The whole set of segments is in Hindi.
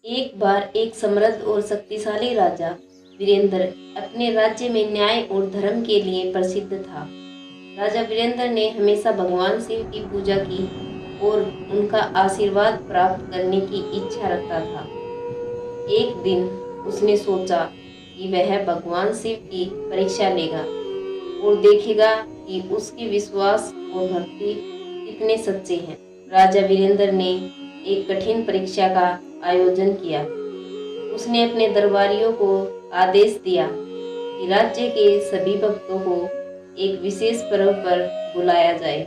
एक बार एक समृद्ध और शक्तिशाली राजा वीरेंद्र अपने राज्य में न्याय और धर्म के लिए प्रसिद्ध था। राजा वीरेंद्र ने हमेशा भगवान शिव की पूजा की और उनका आशीर्वाद प्राप्त करने की इच्छा रखता था। एक दिन उसने सोचा कि वह भगवान शिव की परीक्षा लेगा और देखेगा कि उसके विश्वास और भक्ति कितने सच्चे हैं। राजा वीरेंद्र ने एक कठिन परीक्षा का आयोजन किया। उसने अपने दरबारियों को आदेश दिया कि राज्य के सभी भक्तों को एक विशेष पर्व पर बुलाया जाए।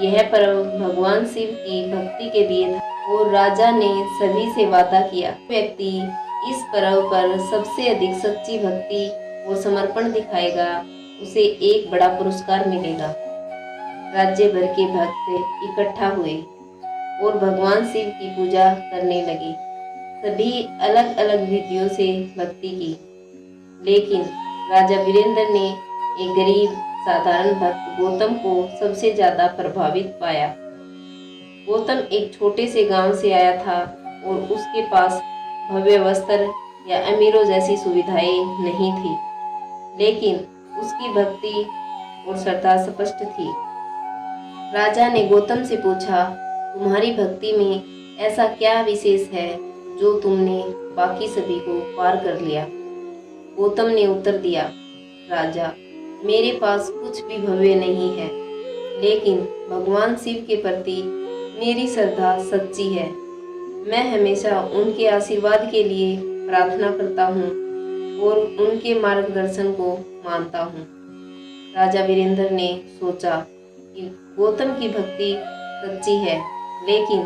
यह पर्व भगवान शिव की भक्ति के लिए था और राजा ने सभी से वादा किया, व्यक्ति इस पर्व पर सबसे अधिक सच्ची भक्ति और समर्पण दिखाएगा, उसे एक बड़ा पुरस्कार मिलेगा। राज्य भर के भक्त इकट्ठा हुए और भगवान शिव की पूजा करने लगे। सभी अलग अलग विधियों से भक्ति की, लेकिन राजा वीरेंद्र ने एक गरीब साधारण भक्त गौतम को सबसे ज्यादा प्रभावित पाया। गौतम एक छोटे से गांव से आया था और उसके पास भव्य वस्त्र या अमीरों जैसी सुविधाएं नहीं थी, लेकिन उसकी भक्ति और श्रद्धा स्पष्ट थी। राजा ने गौतम से पूछा, तुम्हारी भक्ति में ऐसा क्या विशेष है जो तुमने बाकी सभी को पार कर लिया? गौतम ने उत्तर दिया, राजा, मेरे पास कुछ भी भव्य नहीं है, लेकिन भगवान शिव के प्रति मेरी श्रद्धा सच्ची है। मैं हमेशा उनके आशीर्वाद के लिए प्रार्थना करता हूँ और उनके मार्गदर्शन को मानता हूँ। राजा वीरेंद्र ने सोचा कि गौतम की भक्ति सच्ची है, लेकिन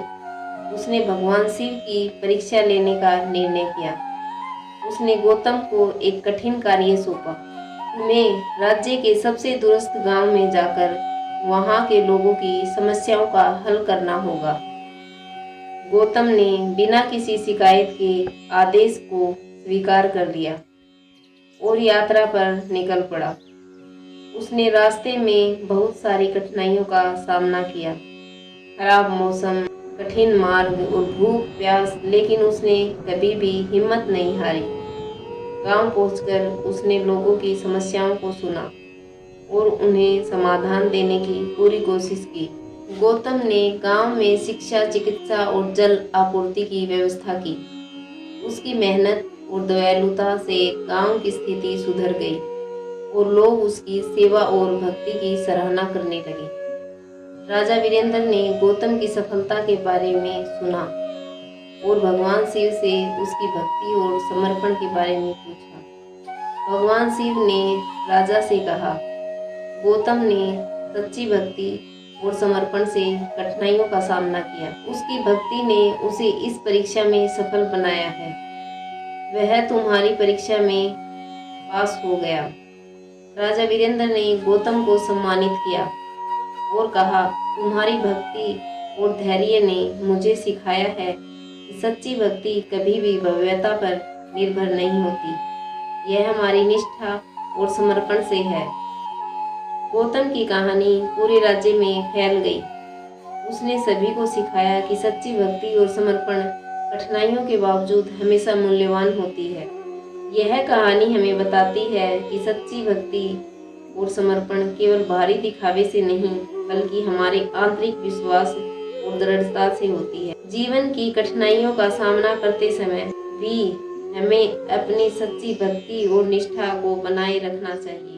उसने भगवान शिव की परीक्षा लेने का निर्णय किया। उसने गौतम को एक कठिन कार्य सौंपा। तुम्हें राज्य के सबसे दूरस्थ गांव में जाकर वहां के लोगों की समस्याओं का हल करना होगा। गौतम ने बिना किसी शिकायत के आदेश को स्वीकार कर लिया और यात्रा पर निकल पड़ा। उसने रास्ते में बहुत सारी कठिनाइयों का सामना किया, खराब मौसम, कठिन मार्ग और भूख प्यास, लेकिन उसने कभी भी हिम्मत नहीं हारी। गांव पहुंचकर उसने लोगों की समस्याओं को सुना और उन्हें समाधान देने की पूरी कोशिश की। गौतम ने गांव में शिक्षा, चिकित्सा और जल आपूर्ति की व्यवस्था की। उसकी मेहनत और दयालुता से गांव की स्थिति सुधर गई और लोग उसकी सेवा और भक्ति की सराहना करने लगे। राजा वीरेंद्र ने गौतम की सफलता के बारे में सुना और भगवान शिव से उसकी भक्ति और समर्पण के बारे में पूछा। भगवान शिव ने राजा से कहा, गौतम ने सच्ची भक्ति और समर्पण से कठिनाइयों का सामना किया। उसकी भक्ति ने उसे इस परीक्षा में सफल बनाया है। वह तुम्हारी परीक्षा में पास हो गया। राजा वीरेंद्र ने गौतम को सम्मानित किया और कहा, तुम्हारी भक्ति और धैर्य ने मुझे सिखाया है कि सच्ची भक्ति कभी भी भव्यता पर निर्भर नहीं होती, यह हमारी निष्ठा और समर्पण से है। गौतम की कहानी पूरे राज्य में फैल गई। उसने सभी को सिखाया कि सच्ची भक्ति और समर्पण कठिनाइयों के बावजूद हमेशा मूल्यवान होती है। यह कहानी हमें बताती है कि सच्ची भक्ति और समर्पण केवल बाहरी दिखावे से नहीं, बल्कि हमारे आंतरिक विश्वास और दृढ़ता से होती है। जीवन की कठिनाइयों का सामना करते समय भी हमें अपनी सच्ची भक्ति और निष्ठा को बनाए रखना चाहिए।